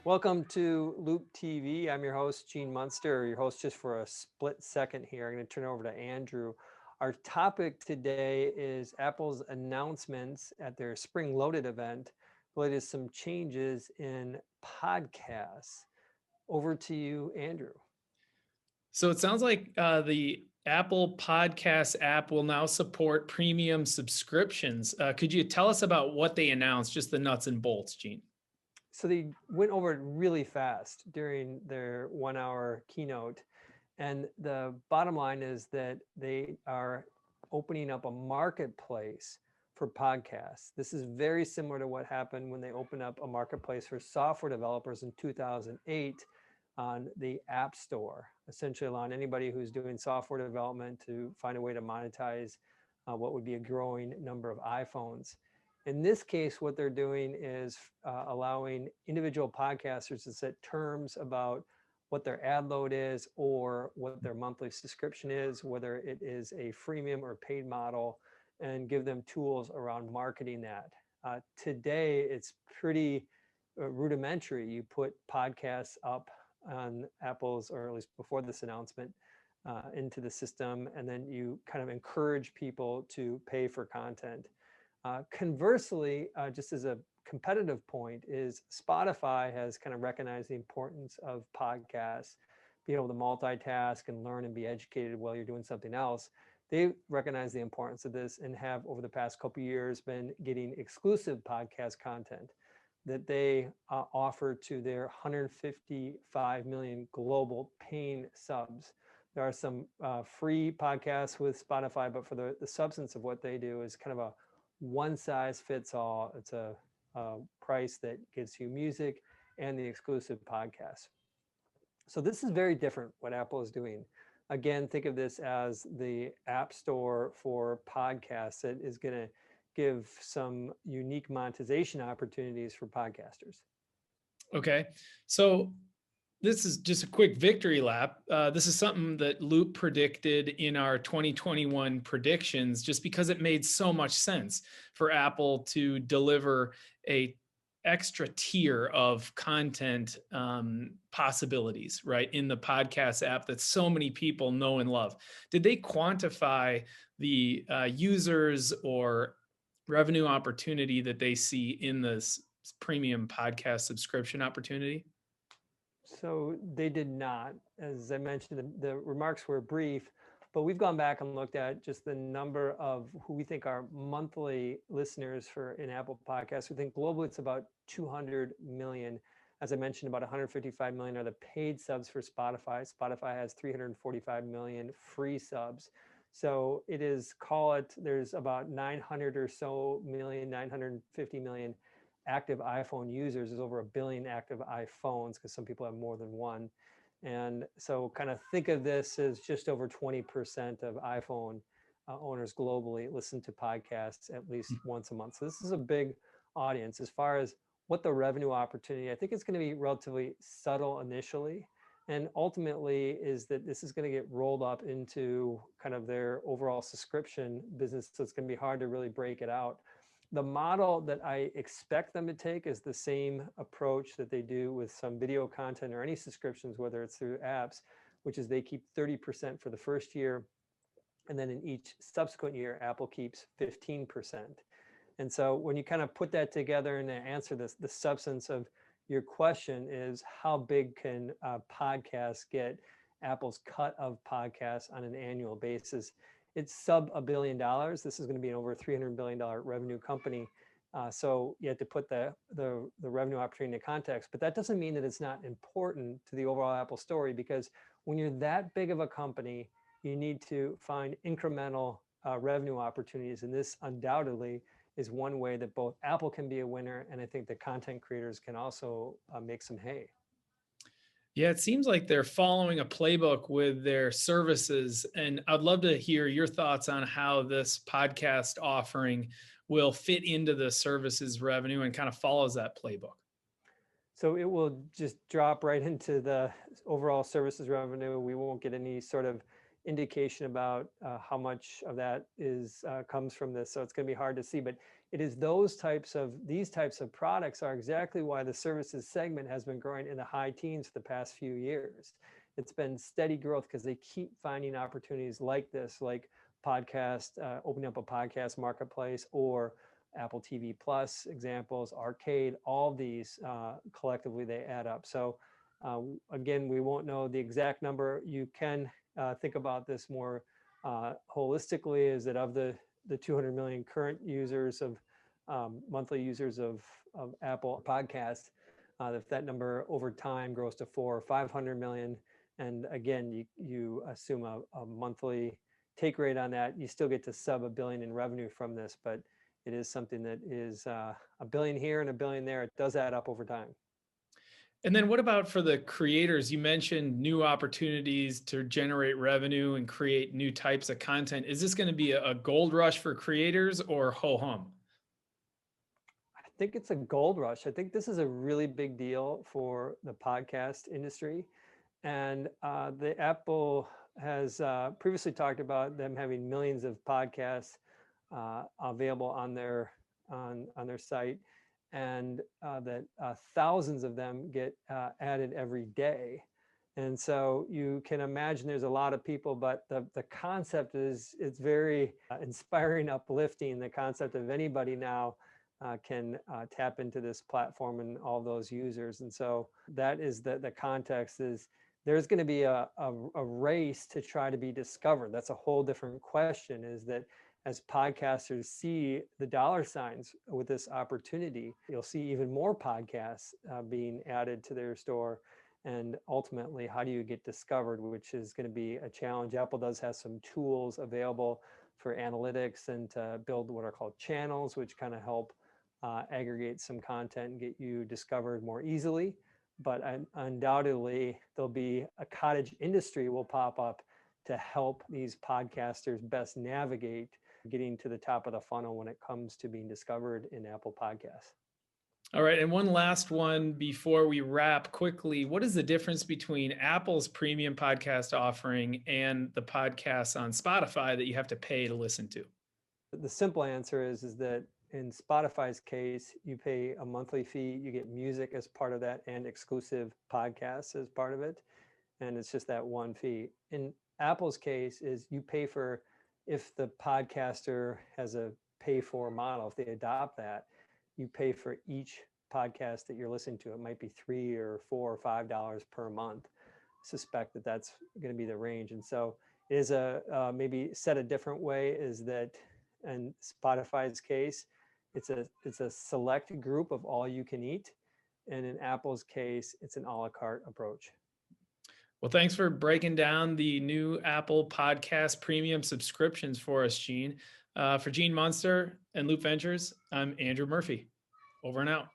Welcome to Loop TV. I'm your host, Gene Munster, your host just for a split second here. I'm going to turn it over to Andrew. Our topic today is Apple's announcements at their Spring Loaded event related to some changes in podcasts. Over to you, Andrew. So it sounds like the Apple Podcast app will now support premium subscriptions. Could you tell us about what they announced, just the nuts and bolts, Gene? So they went over it really fast during their 1 hour keynote. And the bottom line is that they are opening up a marketplace for podcasts. This is very similar to what happened when they opened up a marketplace for software developers in 2008 on the App Store, essentially allowing anybody who's doing software development to find a way to monetize what would be a growing number of iPhones. In this case, what they're doing is allowing individual podcasters to set terms about what their ad load is or what their monthly subscription is, whether it is a freemium or paid model, and give them tools around marketing that. Today, it's pretty rudimentary. You put podcasts up on Apple's, or at least before this announcement, into the system, and then you kind of encourage people to pay for content. Conversely, just as a competitive point, is Spotify has kind of recognized the importance of podcasts, being able to multitask and learn and be educated while you're doing something else. They recognize the importance of this and have over the past couple of years been getting exclusive podcast content that they offer to their 155 million global paying subs. There are some free podcasts with Spotify, but for the substance of what they do is kind of a one size fits all. It's a price that gives you music and the exclusive podcasts. So this is very different what Apple is doing. Again, think of this as the app store for podcasts that is going to give some unique monetization opportunities for podcasters. Okay. So this is just a quick victory lap. This is something that Loup predicted in our 2021 predictions, just because it made so much sense for Apple to deliver a extra tier of content possibilities, right, in the podcast app that so many people know and love. Did they quantify the users or revenue opportunity that they see in this premium podcast subscription opportunity? So they did not. As I mentioned, the remarks were brief, but we've gone back and looked at just the number of who we think are monthly listeners for an Apple podcast. We think globally it's about 200 million. As I mentioned, about 155 million are the paid subs for Spotify. Spotify has 345 million free subs. So it is, call it, there's about 900 or so million, 950 million active iPhone users. There's over 1 billion active iPhones because some people have more than one. And so kind of think of this as just over 20% of iPhone owners globally listen to podcasts at least once a month. So this is a big audience. As far as what the revenue opportunity, I think it's going to be relatively subtle initially. And ultimately is that this is going to get rolled up into kind of their overall subscription business. So it's going to be hard to really break it out. The model that I expect them to take is the same approach that they do with some video content or any subscriptions, whether it's through apps, which is they keep 30% for the first year. And then in each subsequent year, Apple keeps 15%. And so when you kind of put that together and answer this, the substance of your question is how big can podcasts get Apple's cut of podcasts on an annual basis? It's sub $1 billion. This is going to be an over $300 billion revenue company. So you have to put the revenue opportunity into context, but that doesn't mean that it's not important to the overall Apple story, because when you're that big of a company, you need to find incremental revenue opportunities. And this undoubtedly is one way that both Apple can be a winner, and I think the content creators can also make some hay. Yeah, it seems like they're following a playbook with their services. And I'd love to hear your thoughts on how this podcast offering will fit into the services revenue and kind of follows that playbook. So it will just drop right into the overall services revenue. We won't get any sort of indication about how much of that is comes from this. So it's going to be hard to see, but it is these types of products are exactly why the services segment has been growing in the high teens for the past few years. It's been steady growth because they keep finding opportunities like this, like podcast, opening up a podcast marketplace, or Apple TV Plus examples, arcade, all of these collectively they add up. So again, we won't know the exact number. You can think about this more holistically, is that of the 200 million current users of monthly users of Apple Podcast, if that number over time grows to 400 or 500 million, and again, you assume a monthly take rate on that, you still get to sub $1 billion in revenue from this, but it is something that is $1 billion here and $1 billion there. It does add up over time. And then what about for the creators? You mentioned new opportunities to generate revenue and create new types of content. Is this going to be a gold rush for creators or ho hum? I think it's a gold rush. I think this is a really big deal for the podcast industry. And the Apple has previously talked about them having millions of podcasts available on their site, and that thousands of them get added every day. And so you can imagine there's a lot of people, but the concept it's very inspiring, uplifting. The concept of anybody now can tap into this platform and all those users. And so that is the context is there's going to be a race to try to be discovered. That's a whole different question, is that as podcasters see the dollar signs with this opportunity, you'll see even more podcasts being added to their store. And ultimately, how do you get discovered, which is going to be a challenge. Apple does have some tools available for analytics and to build what are called channels, which kind of help aggregate some content and get you discovered more easily. But undoubtedly, there'll be a cottage industry will pop up to help these podcasters best navigate getting to the top of the funnel when it comes to being discovered in Apple Podcasts. All right. And one last one before we wrap quickly. What is the difference between Apple's premium podcast offering and the podcasts on Spotify that you have to pay to listen to? The simple answer is that in Spotify's case, you pay a monthly fee, you get music as part of that and exclusive podcasts as part of it. And it's just that one fee. In Apple's case is you pay for, if the podcaster has a pay for model, if they adopt that, you pay for each podcast that you're listening to. It might be $3 or $4 or $5 per month. Suspect that that's going to be the range. And so it is maybe said a different way, is that in Spotify's case, it's a select group of all you can eat. And in Apple's case, it's an a la carte approach. Well, thanks for breaking down the new Apple Podcast Premium subscriptions for us, Gene. For Gene Munster and Loup Ventures, I'm Andrew Murphy. Over and out.